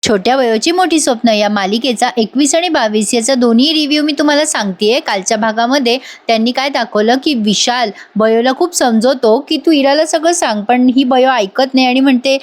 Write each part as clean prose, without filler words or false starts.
छोट्या वयोची मोठी स्वप्न या मालिकेचा 21 आणि 22 याचा दोन्ही रिव्ह्यू मी तुम्हाला सांगतेय। कालच्या भागामध्ये त्यांनी काय दाखवलं की विशाल बयोला खूप समजवतो की तू इराला सगळं सांग, पण ही बयो ऐकत नाही आणि म्हणते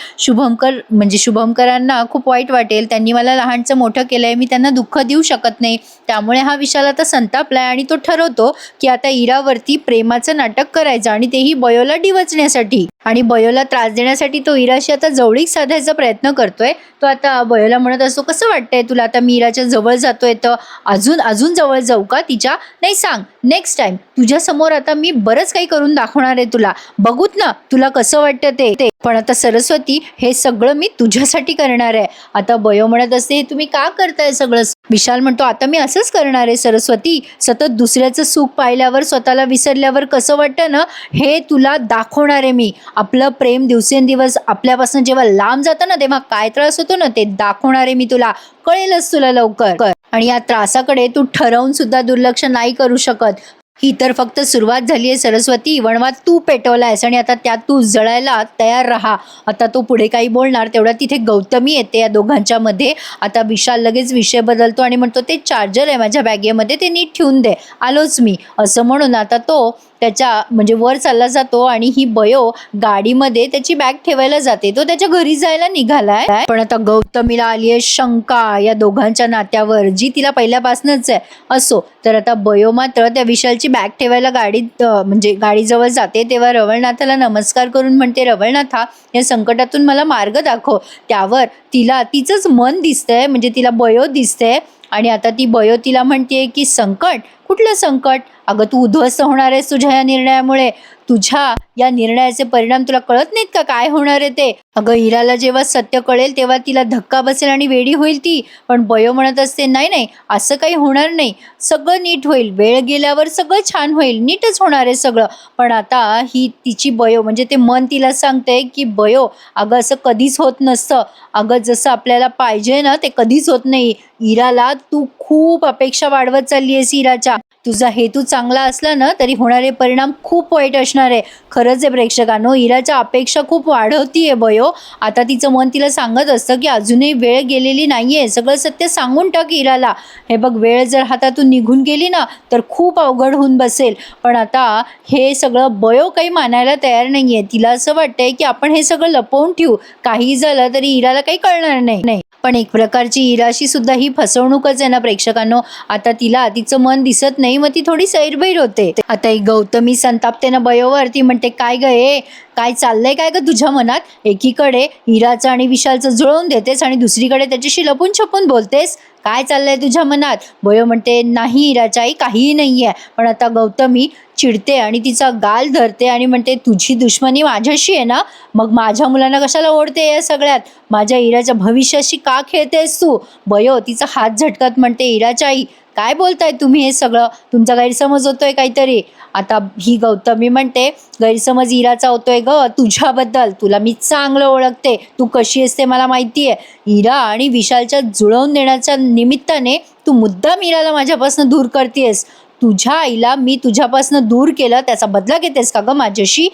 शुभमकरांना खूप वाईट वाटेल, त्यांनी मला लहानचं मोठं केलंय, मी त्यांना दुःख देऊ शकत नाही। त्यामुळे हा विशाल आता संतापलाय आणि तो ठरवतो की आता इरावरती प्रेमाचं नाटक करायचं आणि तेही बयोला डिवचण्यासाठी आणि बयोला त्रास देण्यासाठी तो इराशी आता जवळीक साधायचा प्रयत्न करतोय। तो आता बयोला म्हणत असतो, कसं वाटतंय तुला, आता मी इराच्या जवळ जातोय तर अजून अजून जवळ जाऊ का तिच्या, नाही सांग, नेक्स्ट टाइम तुझ्या समोर आता मी बरंच काही करून दाखवणार आहे तुला, बघूत ना तुला कसं वाटतं ते। पण आता सरस्वती हे सगळं मी तुझ्यासाठी करणार आहे। आता बयो म्हणत असते, हे तुम्ही का करताय सगळं। विशाल म्हणतो, आता मी असंच करणार आहे सरस्वती, सतत दुसऱ्याचं सुख पाहिल्यावर स्वतःला विसरल्यावर कसं वाटतं ना, हे तुला दाखवणार आहे मी। आपलं प्रेम दिवसेंदिवस आपल्यापासून जेव्हा लांब जातं ना तेव्हा काय त्रास होतो ना ते दाखवणार आहे मी तुला, कळेलच तुला लवकर। आणि या त्रासाकडे तू ठरवून सुद्धा दुर्लक्ष नाही करू शकत। ही तर फक्त सुरुवात झाली आहे सरस्वती, वणवात तू पेटवलायस आणि आता त्यात तू जळायला तयार राहा। आता तो पुढे काही बोलणार तेवढ्या तिथे गौतमी येते या दोघांच्या मध्ये। आता विशाल लगेच विषय बदलतो आणि म्हणतो, ते चार्जर आहे माझ्या बॅगेमध्ये, ते नीट ठेवून दे, आलोच मी, असं म्हणून आता तो त्याच्या वर चालला जातो आणि ही बयो गाडीमध्ये त्याची बॅग ठेवायला जाते। तो त्याच्या घरी जायला निघालाय, पण आता गौतमीला आली आहे शंका या दोघांच्या नात्यावर, जी तिला पहिल्यापासूनच आहे। असो तर आता बयो मात्र त्या विशालची बॅग ठेवायला गाडीजवळ जाते तेव्हा रवळनाथाला नमस्कार करून म्हणते, रवळनाथा, या संकटातून मला मार्ग दाखव। त्यावर तिला तिचंच मन दिसतंय, म्हणजे तिला बयो दिसते आणि आता ती बयो तिला म्हणते की संकट, कुठलं संकट, अगं तू उद्ध्वस्त होणार आहेस तुझ्या या निर्णयामुळे, तुझ्या या निर्णयाचे परिणाम तुला कळत नाहीत का, काय होणार आहे ते। अगं इराला जेव्हा सत्य कळेल तेव्हा तिला धक्का बसेल आणि वेडी होईल ती। पण बयो म्हणत असते, नाही नाही, असं काही होणार नाही, सगळं नीट होईल, वेळ गेल्यावर सगळं छान होईल, नीटच होणार आहे सगळं। पण आता ही तिची बयो म्हणजे ते मन तिला सांगते की बयो, अगं असं कधीच होत नसतं, अगं जसं आपल्याला पाहिजे ना ते कधीच होत नाही। इराला तू खूप अपेक्षा वाढवत चालली आहेस इराच्या, तुझा हेतू चांगला असला ना तरी होणारे परिणाम खूप वाईट असणार आहे। खरंच आहे प्रेक्षकांनो, इराच्या अपेक्षा खूप वाढवतीये बयो। आता तिचं मन तिला सांगत असतं की अजूनही वेळ गेलेली नाहीये, सगळं सत्य सांगून टाक इराला, हे बघ वेळ जर हातातून निघून गेली ना तर खूप अवघड होऊन बसेल। पण आता हे सगळं बयो काही मानायला तयार नाहीये, तिला असं वाटतंय की आपण हे सगळं लपवून ठेवू, काही झालं तरी इराला काही कळणार नाही। पण एक प्रकारची इराशी सुद्धा ही फसवणूकच आहे ना प्रेक्षकांनो। आता तिला तिचं मन दिसत नाही, मग ती थोडी सैरभैर होते। आता एक गौतमी संतापते ना बयोवर, ती म्हणते, काय ग काय चाललंय काय ग तुझ्या मनात, एकीकडे इराचं आणि विशालचं जुळवून देतेस आणि दुसरीकडे त्याच्याशी लपून छपून बोलतेस, काय चाललंय तुझ्या मनात। बयो म्हणते, नाही इराच्या आई, काहीही नाहीये। पण आता गौतमी चिडते आणि तिचा गाल धरते आणि म्हणते, तुझी दुश्मनी माझ्याशी आहे ना, मग माझ्या मुलांना कशाला ओढते या सगळ्यात, माझ्या इराच्या भविष्याशी का खेळतेस तू। बयो तिचा हात झटकत म्हणते, इराच्या आई, काय बोलताय तुम्ही, हे सगळं तुमचा गैरसमज होतोय काहीतरी। आता ही गौतमी म्हणते, गैरसमज इराचा होतोय ग तुझ्याबद्दल, तुला मी चांगलं ओळखते, तू कशी असते मला माहिती आहे। इरा आणि विशालच्या जुळवून देण्याच्या निमित्ताने तू मुद्दाम इराला माझ्यापासून दूर करतेस, तुझ्या आईला मी तुझ्यापासून दूर केलं त्याचा बदला घेतेस का ग माझ्याशी।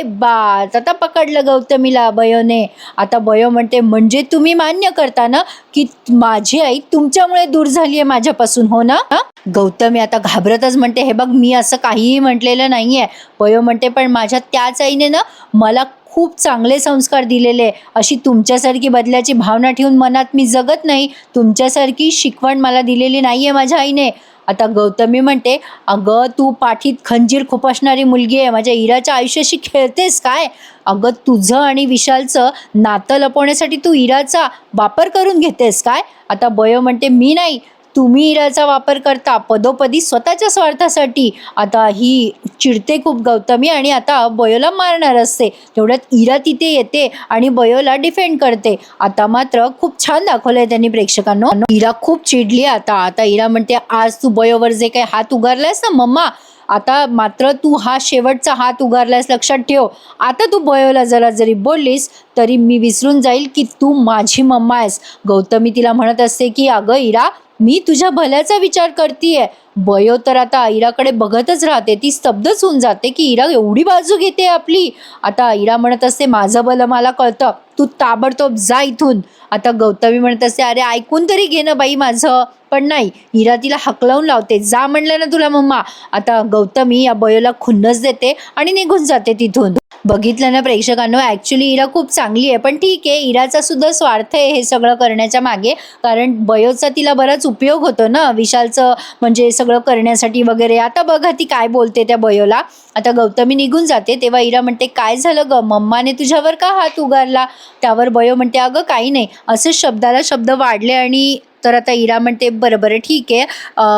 बात, आता पकडलं गौतमीला बयोने। आता बयो म्हणते, म्हणजे तुम्ही मान्य करता ना की माझी आई तुमच्यामुळे दूर झाली आहे माझ्यापासून, हो ना। गौतमी आता घाबरतच म्हणते, हे बघ मी असं काहीही म्हटलेलं नाहीये। बयो म्हणते, पण माझ्या त्याच आईने ना मला खूप चांगले संस्कार दिलेले, अशी तुमच्यासारखी बदल्याची भावना ठेवून मनात मी जगत नाही, तुमच्यासारखी शिकवण मला दिलेली नाहीये माझ्या आईने। आता गौतमी म्हणते, अगं तू पाठीत खंजीर खुपसणारी मुलगी आहे, माझ्या इराच्या आयुष्याशी खेळतेस काय, अगं तुझं आणि विशालचं नातं लपवण्यासाठी तू इराचा वापर करून घेतेस काय। आता बयो म्हणते, मी नाही, तुम्ही इराचा वापर करता पदोपदी स्वतःच्या स्वार्थासाठी। आता ही चिडते खूप गौतमी आणि आता बयोला मारणार असते, तेवढ्यात इरा तिथे येते आणि बयोला डिफेंड करते। आता मात्र खूप छान दाखवलंय त्यांनी प्रेक्षकांनो, इरा खूप चिडली आता इरा म्हणते, आज तू बयोवर जे काही हात उगारलायस ना मम्मा, आता मात्र तू हा शेवटचा हात उगारलायस, लक्षात ठेव। आता तू बयोला जरी बोललीस तरी मी विसरून जाईल की तू माझी मम्मा आहेस। गौतमी तिला म्हणत असते की अगं इरा, मी तुझ्या भल्याचा विचार करतीये. बयो तर आता इराकडे बघतच राहते. ती स्तब्धच होऊन जाते की इरा एवढी बाजू घेते आपली. आता इरा म्हणत असते, माझं भलं मला कळतं, तू ताबडतोब जा इथून. आता गौतमी म्हणत असते, अरे ऐकून तरी घे ना बाई माझं. पण नाही, इरा तिला हकलावून लावते. जा म्हणलं ना तुला मम्मा. आता गौतमी या बयोला खुन्नस देते आणि निघून जाते तिथून. बघितलं ना प्रेक्षकांनो, ॲक्च्युली इरा खूप चांगली आहे, पण ठीक आहे, इराचा सुद्धा स्वार्थ आहे हे सगळं करण्याच्या मागे. कारण बयोचा तिला बराच उपयोग होतो ना विशालचं म्हणजे सगळं करण्यासाठी वगैरे. आता बघा ती काय बोलते त्या बयोला. आता गौतमी निघून जाते तेव्हा इरा म्हणते, काय झालं ग, मम्माने तुझ्यावर का हात उगारला? त्यावर बयो म्हणते, अगं काही नाही, असंच शब्दाला शब्द वाढले. आणि तर आता इरा म्हणते, बरं बरं ठीक आहे,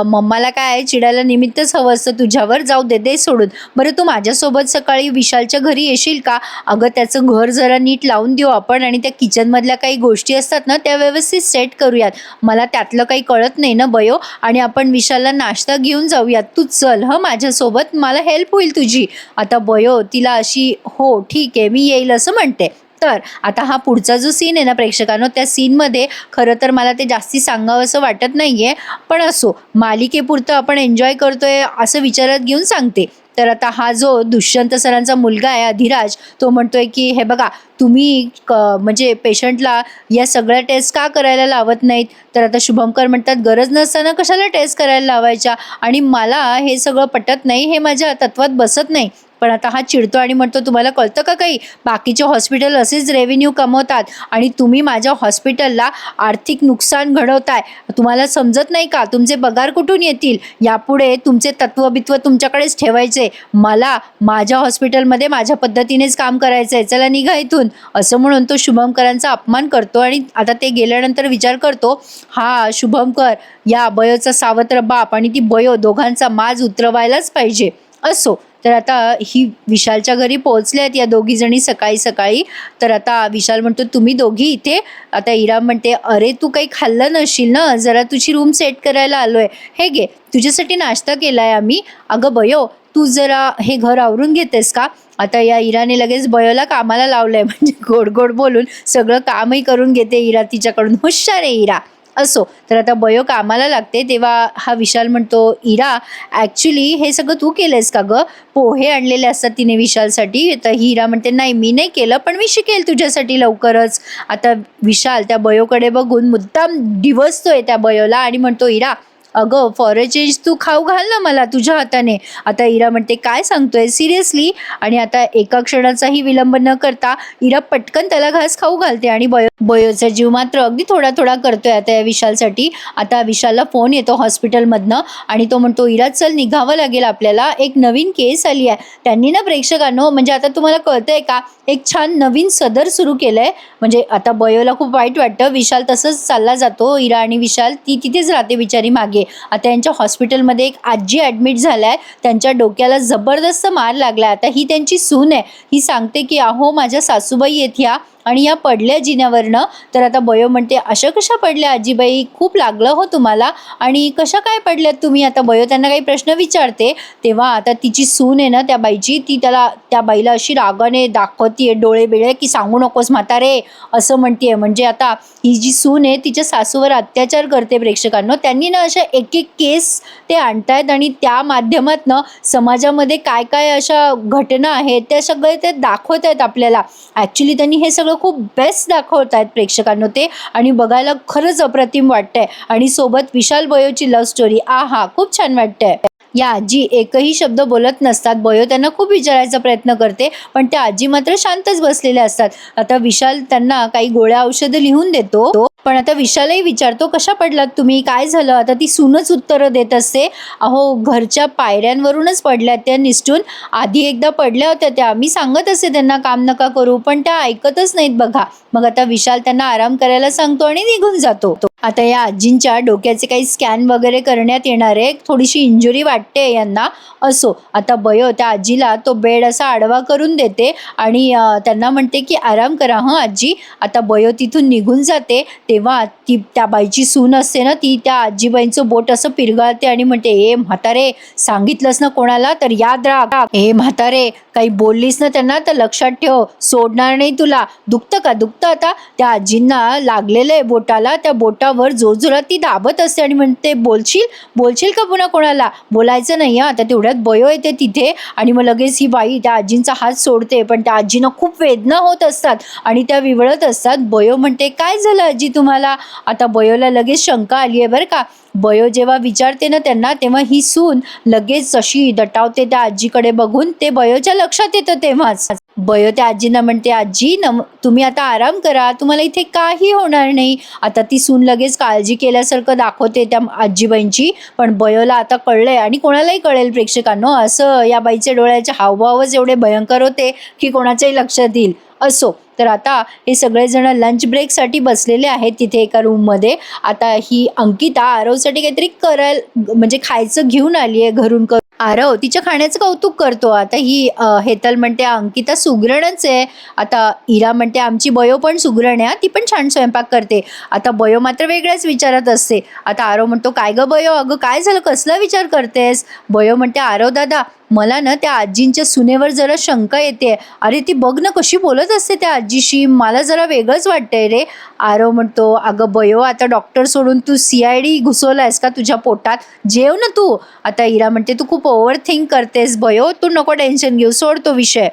मम्माला काय चिडायला निमित्तच हवं असतं तुझ्यावर, जाऊ दे, दे सोडून. बरं तू माझ्यासोबत सकाळी विशालच्या घरी येशील का? अगं त्याचं घर जरा नीट लावून देऊ आपण आणि त्या किचनमधल्या काही गोष्टी असतात ना त्या व्यवस्थित सेट करूयात. मला त्यातलं काही कळत नाही ना बयो, आणि आपण विशालला नाश्ता घेऊन जाऊयात. तू चल हं माझ्यासोबत, मला हेल्प होईल तुझी. आता बयो तिला अशी, हो ठीक आहे मी येईल असं म्हणते. तर आता हा पुढचा जो सीन आहे ना प्रेक्षकांनो, त्या सीनमध्ये खरं तर मला ते जास्ती सांगावं असं वाटत नाही आहे, पण असो, मालिकेपुरतं आपण एन्जॉय करतोय असं विचारात घेऊन सांगते. तर आता हा जो दुष्यंत सरांचा मुलगा आहे अधिराज, तो म्हणतोय की हे बघा, तुम्ही म्हणजे पेशंटला या सगळ्या टेस्ट का करायला लावत नाहीत? तर आता शुभंकर म्हणतात, गरज नसताना कशाला टेस्ट करायला लावायच्या, आणि मला हे सगळं पटत नाही, हे माझ्या तत्वात बसत नाही. पण आता हा चिडतो आणि म्हणतो, तुम्हाला कळतं का काही? बाकीचे हॉस्पिटल असेच रेव्हेन्यू कमवतात आणि तुम्ही माझ्या हॉस्पिटलला आर्थिक नुकसान घडवताय. तुम्हाला समजत नाही का? तुमचे पगार कुठून येतील? यापुढे तुमचे तत्वबित्व तुमच्याकडेच ठेवायचे. मला माझ्या हॉस्पिटलमध्ये माझ्या पद्धतीनेच काम करायचं आहे, चला निघा इथून. असं म्हणून तो शुभंकरांचा अपमान करतो. आणि आता ते गेल्यानंतर विचार करतो, हा शुभंकर या बयोचा सावत्र बाप आणि ती बयो दोघांचा माज उतरवायलाच पाहिजे. असो, तर आता ही विशालच्या घरी पोहोचल्या आहेत या दोघी जणी सकाळी सकाळी. तर आता विशाल म्हणतो, तुम्ही दोघी इथे? आता इरा म्हणते, अरे तू काही खाल्लं नशील ना, जरा तुझी रूम सेट करायला आलोय, हे घे तुझ्यासाठी नाश्ता केलाय आम्ही. अगं बयो, तू जरा हे घर आवरून घेतेस का? आता या इराने लगेच बयोला कामाला लावलंय, म्हणजे गोड गोड बोलून सगळं कामही करून घेते इरा तिच्याकडून. हुशार आहे इरा. असो, तर आता बयो कामाला लागते तेव्हा हा विशाल म्हणतो, इरा ॲक्च्युली हे सगळं तू केलंयस का गं? पोहे आणलेले असतात तिने विशालसाठी. तर ही इरा म्हणते, नाही मी नाही केलं, पण मी शिकेल तुझ्यासाठी लवकरच. आता विशाल त्या बयोकडे बघून मुद्दाम डिवचतोय त्या बयोला आणि म्हणतो, इरा अगं फॉर अ चेंज तू खाऊ घाल ना मला तुझ्या हाताने. आता इरा म्हणते, काय सांगतोय सिरियसली? आणि आता एका क्षणाचाही विलंब न करता इरा पटकन त्याला घास खाऊ घालते आणि बयोचा जीव मात्र अगदी थोडा थोडा करतोय आता या विशालसाठी. आता विशालला फोन येतो हॉस्पिटलमधनं आणि तो म्हणतो, इरा चल निघावं लागेल आपल्याला, एक नवीन केस आली आहे. त्यांनी ना प्रेक्षकांनो, म्हणजे आता तुम्हाला कळतंय का, एक छान नवीन सदर सुरू केलंय. म्हणजे आता बयोला खूप वाईट वाटतं. विशाल तसंच चालला जातो, इरा आणि विशाल ती तिथेच राहते बिचारी मागे. आता यांच्या हॉस्पिटलमध्ये एक आजी ॲडमिट झालाय, त्यांच्या डोक्याला जबरदस्त मार लागलाय. आता ही त्यांची सून आहे, ही सांगते की अहो माझ्या सासूबाई येत ह्या आणि या पडल्या जिन्यावरनं. तर आता बयो म्हणते, अशा कशा पडल्या आजीबाई, खूप लागलं हो तुम्हाला, आणि कशा काय पडल्यात तुम्ही? आता बयो त्यांना काही प्रश्न विचारते तेव्हा आता तिची सून आहे ना त्या बाईची, ती त्या बाईला अशी रागाने दाखवतीये डोळे बिळे की सांगू नकोस म्हातारे असं म्हणतीये. म्हणजे आता ही जी सून आहे तिच्या सासूवर अत्याचार करते प्रेक्षकांनो. त्यांनी ना अशा एक एक केस ते आणतायत आणि त्या माध्यमातनं समाजामध्ये काय काय अशा घटना आहेत त्या सगळे ते दाखवत आहेत आपल्याला. ॲक्च्युली त्यांनी हे सगळं खूप बेस्ट दाखवत आहेत प्रेक्षकांनो ते, आणि बघायला खरंच अप्रतिम वाटतंय. आणि सोबत विशाल बयोची लव्ह स्टोरी, आहा खूप छान वाटतंय. या आजी एकही शब्द बोलत नसतात. बयो त्यांना खूप विचारायचा प्रयत्न करते, पण त्या आजी मात्र शांतच बसलेल्या असतात. आता विशाल त्यांना काही गोळ्या औषधं लिहून देतो, पण आता विशालही विचारतो, कशा पडलात तुम्ही, काय झालं? आता ती सूनच उत्तरं देत असते, अहो घरच्या पायऱ्यांवरूनच पडल्यात त्या निसटून, आधी एकदा पडल्या होत्या त्या, मी सांगत असते त्यांना काम नका करू, पण त्या ऐकतच नाहीत बघा. मग आता विशाल त्यांना आराम करायला सांगतो आणि निघून जातो. आता या आजींच्या डोक्याचे काही स्कॅन वगैरे करण्यात येणार आहे, थोडीशी इंजुरी वाटते यांना. असो, आता बयो त्या आजीला तो बेड असा आडवा करून देते आणि त्यांना म्हणते की आराम करा हं आजी. आता बयो तिथून निघून जाते तेव्हा त्या बाईची सून असते ना, ती त्या आजीबाईंचं बोट असं पिरगाळते आणि म्हणते, ए म्हातारे सांगितलंस ना कोणाला तर याद राख, ए म्हातारे काही बोललीस ना त्यांना तर लक्षात ठेव, सोडणार नाही तुला. दुखतं का? दुखतं आता? त्या आजींना लागलेलं आहे बोटाला, त्या बोटावर जोरजोरात ती दाबत असते आणि म्हणते, बोलशील का पुन्हा कोणाला? बोलायचं नाही हां. आता तेवढ्यात बयो येते तिथे आणि मग लगेच ही बाई त्या आजींचा हात सोडते, पण त्या आजींना खूप वेदना होत असतात आणि त्या विवळत असतात. बयो म्हणते, काय झालं आजी तुम्हाला? आता बयोला लगेच शंका आली आहे बरं का. बयो जेव्हा विचारते ना त्यांना, तेव्हा ही सून लगेच अशी दटावते त्या आजीकडे बघून. ते बयोच्या लक्षात येतं तेव्हाच. बयो त्या आजींना म्हणते, आजी तुम्ही आता आराम करा, तुम्हाला इथे काही होणार नाही. आता ती सून लगेच काळजी केल्यासारखं दाखवते त्या आजीबाईंची, पण बयोला आता कळलंय आणि कोणालाही कळेल प्रेक्षकांनो, असं या बाईचे डोळ्याचे हावभावच एवढे भयंकर होते की कोणाच्याही लक्षात येईल. असो, तर आता हे सगळेजण लंच ब्रेकसाठी बसलेले आहेत तिथे एका रूममध्ये. आता ही अंकिता आरवसाठी काहीतरी म्हणजे खायचं घेऊन आली आहे घरून. आरव तिच्या खाण्याचं कौतुक करतो. आता ही हेतल म्हणते, अंकिता सुगरणच आहे. आता इरा म्हणते, आमची बयो पण सुगरण आहे, ती पण छान स्वयंपाक करते. आता बयो मात्र वेगळ्याच विचारात असते. आता आरव म्हणतो, काय गं बयो, अगं काय झालं, कसला विचार करतेस? बयो म्हणते, आरव दादा, मला ना त्या आजींच्या सुनेवर जरा शंका येते. अरे ती बघ ना कशी बोलत असते त्या आजीशी, मला जरा वेगळंच वाटतंय रे. आरव म्हणतो, अगं बयो, आता डॉक्टर सोडून तू CID घुसवलायस का तुझ्या पोटात? जेव ना तू. आता इरा म्हणते, तू खूप ओव्हर थिंक करतेस बयो, तू नको टेन्शन घेऊ, सोड तो विषय.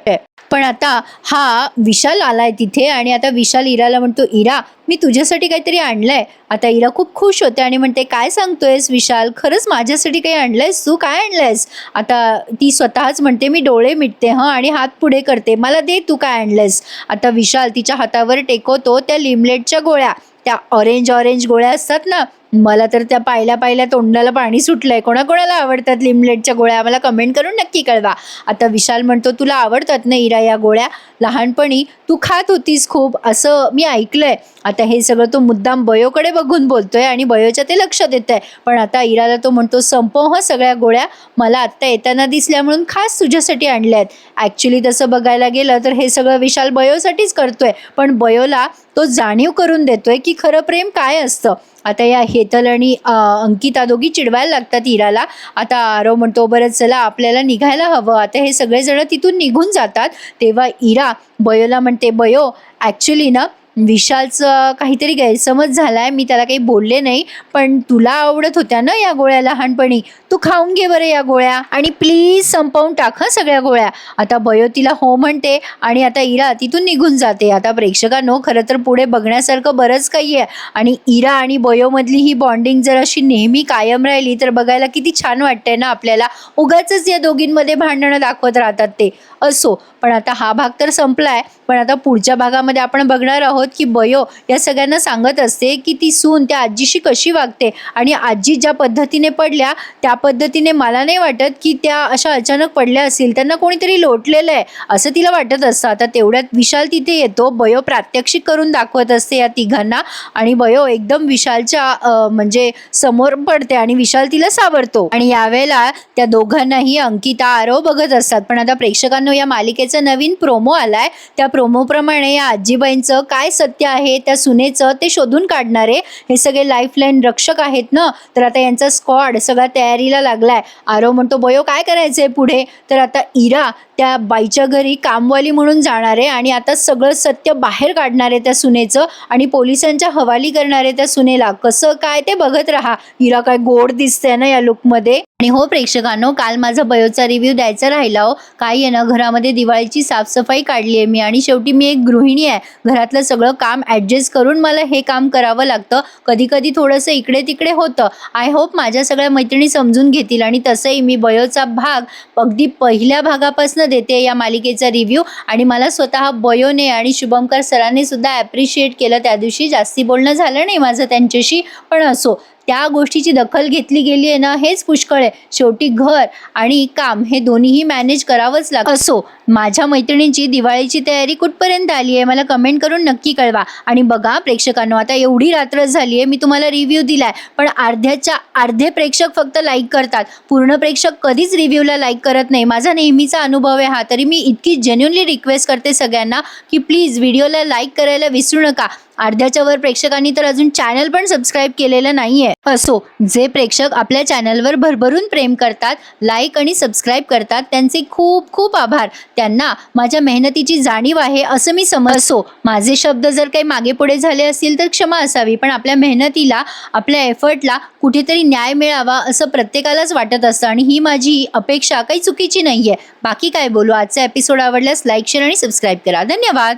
पण आता हा विशाल आलाय तिथे आणि आता विशाल इराला म्हणतो, इरा मी तुझ्यासाठी काहीतरी आणलंय. आता इरा खूप खुश होते आणि म्हणते, काय सांगतोयस विशाल, खरंच माझ्यासाठी काही आणलंयस तू? काय आणलंयस? आता ती स्वतःच म्हणते, मी डोळे मिटते आणि हात पुढे करते, मला दे तू काय आणलंयस. आता विशाल तिच्या हातावर टेकवतो त्या लिमलेटच्या गोळ्या, त्या ऑरेंज गोळ्या असतात ना, मला तर त्या पाहिल्या तोंडाला पाणी सुटलंय. कोणाकोणाला आवडतात लिमलेटच्या गोळ्या, मला कमेंट करून नक्की कळवा. आता विशाल म्हणतो, तुला आवडतात ना इरा या गोळ्या? लहानपणी तू खात होतीस खूप, असं मी ऐकलंय. आता हे सगळं तो मुद्दाम बयोकडे बघून बोलतोय आणि बयोच्या ते लक्षात येतंय. पण आता इराला तो म्हणतो, संपव सगळ्या गोळ्या, मला आत्ता येताना दिसल्या म्हणून खास तुझ्यासाठी आणल्या आहेत. ॲक्च्युली तसं बघायला गेलं तर हे सगळं विशाल बयोसाठीच करतोय, पण बयोला तो जाणीव करून देतोय की खरं प्रेम काय असतं. आता या हेतल आणि अंकिता दोघी चिडवायला लागतात इराला. आता आरव म्हणतो, बरं चला आपल्याला निघायला हवं. आता हे सगळेजण तिथून निघून जातात. तेव्हा इरा बयोला म्हणते, बयो ॲक्च्युली ना विशालचं काहीतरी गैरसमज झालाय, मी त्याला काही बोलले नाही, पण तुला आवडत होत्या ना या गोळ्या लहानपणी, तू खाऊन घे बरं या गोळ्या आणि प्लीज संपवून टाक सगळ्या गोळ्या. आता बयो तिला हो म्हणते आणि आता इरा तिथून निघून जाते. आता प्रेक्षकांनो, खरं तर पुढे बघण्यासारखं बरंच काही आहे आणि इरा आणि बयोमधली ही बॉन्डिंग जर अशी नेहमी कायम राहिली तर बघायला किती छान वाटतंय ना आपल्याला. उगाचच या दोघींमध्ये भांडणं दाखवत राहतात ते. असो, पण आता हा भाग तर संपलाय, पण आता पुढच्या भागामध्ये आपण बघणार आहोत की बयो या सगळ्यांना सांगत असते की ती सून त्या आजीशी कशी वागते आणि आजी ज्या पद्धतीने पडल्या त्या पद्धतीने मला नाही वाटत की त्या अशा अचानक पडल्या असतील, त्यांना कोणीतरी लोटलेलं आहे असं तिला वाटत असतं. आता तेवढ्यात विशाल तिथे येतो. बयो प्रात्यक्षिक करून दाखवत असते या तिघांना आणि बयो एकदम विशालच्या म्हणजे समोर पडते आणि विशाल तिला सावरतो आणि यावेळेला त्या दोघांनाही अंकिता आरव बघत असतात. पण आता प्रेक्षकांना या मालिकेचा नवीन प्रोमो आलाय, त्या प्रोमोप्रमाणे या आजीबाईंचं काय सत्य आहे त्या सुनेचं ते शोधून काढणारे हे सगळे लाईफलाईन रक्षक आहेत ना. तर आता यांचा स्क्वॉड सगळा तयारीला लागलाय. आरव म्हणतो, बयो काय करायचंय पुढे? तर आता इरा त्या बाईच्या घरी कामवाली म्हणून जाणार आहे आणि आता सगळं सत्य बाहेर काढणार आहे त्या सुनेचं आणि पोलिसांच्या हवाली करणार आहे त्या सुनेला. कसं काय ते बघत राहा. इरा काय गोड दिसते ना या लुकमध्ये. आणि हो प्रेक्षकांनो, काल माझा बयोचा रिव्ह्यू द्यायचा राहिला हो. काय आहे ना, घरामध्ये दिवाळीची साफसफाई काढली आहे मी आणि शेवटी मी एक गृहिणी आहे. घरातलं सगळं काम ॲडजस्ट करून मला हे काम करावं लागतं. कधी कधी थोडंसं इकडे तिकडे होतं. आय होप माझ्या सगळ्या मैत्रिणी समजून घेतील. आणि तसंही मी बयोचा भाग अगदी पहिल्या भागापासून देते या मालिकेचा रिव्ह्यू आणि मला स्वतः बयोने आणि शुभमकर सरांनी सुद्धा ॲप्रिशिएट केलं. त्या दिवशी जास्ती बोलणं झालं नाही माझं त्यांच्याशी, पण असो, त्या गोष्टीची दखल घेतली गेली आहे ना, हेच पुष्कळ आहे. शेवटी घर आणि काम हे दोन्हीही मॅनेज करावंच लागतं. असो, माझ्या मैत्रिणींची दिवाळीची तयारी कुठपर्यंत आली आहे मला कमेंट करून नक्की कळवा. आणि बघा प्रेक्षकांनो, आता एवढी रात्र झाली आहे, मी तुम्हाला रिव्ह्यू दिलाय, पण अर्ध्याच्या अर्धे प्रेक्षक फक्त लाईक करतात. पूर्ण प्रेक्षक कधीच रिव्ह्यूला लाईक करत नाही. माझा नेहमीचा अनुभव आहे हा. तरी मी इतकी जेन्युनली रिक्वेस्ट करते सगळ्यांना की प्लीज व्हिडिओला लाईक करायला विसरू नका. अर्ध्याच्या वर प्रेक्षकांनी तर अजून चॅनल पण सबस्क्राईब केलेलं नाहीये. असो, जे प्रेक्षक आपल्या चॅनलवर भरभरून प्रेम करतात, लाईक आणि सबस्क्राईब करतात, त्यांचे खूप खूप आभार. त्यांना माझ्या मेहनतीची जाणीव आहे असं मी समजतो. माझे शब्द जर काही मागे पुढे झाले असतील तर क्षमा असावी, पण आपल्या मेहनतीला, आपल्या एफर्टला कुठेतरी न्याय मिळावा असं प्रत्येकालाच वाटत असतं आणि ही माझी अपेक्षा काही चुकीची नाहीये. बाकी काय बोलू. आजचा एपिसोड आवडल्यास लाईक, शेअर आणि सबस्क्राईब करा. धन्यवाद.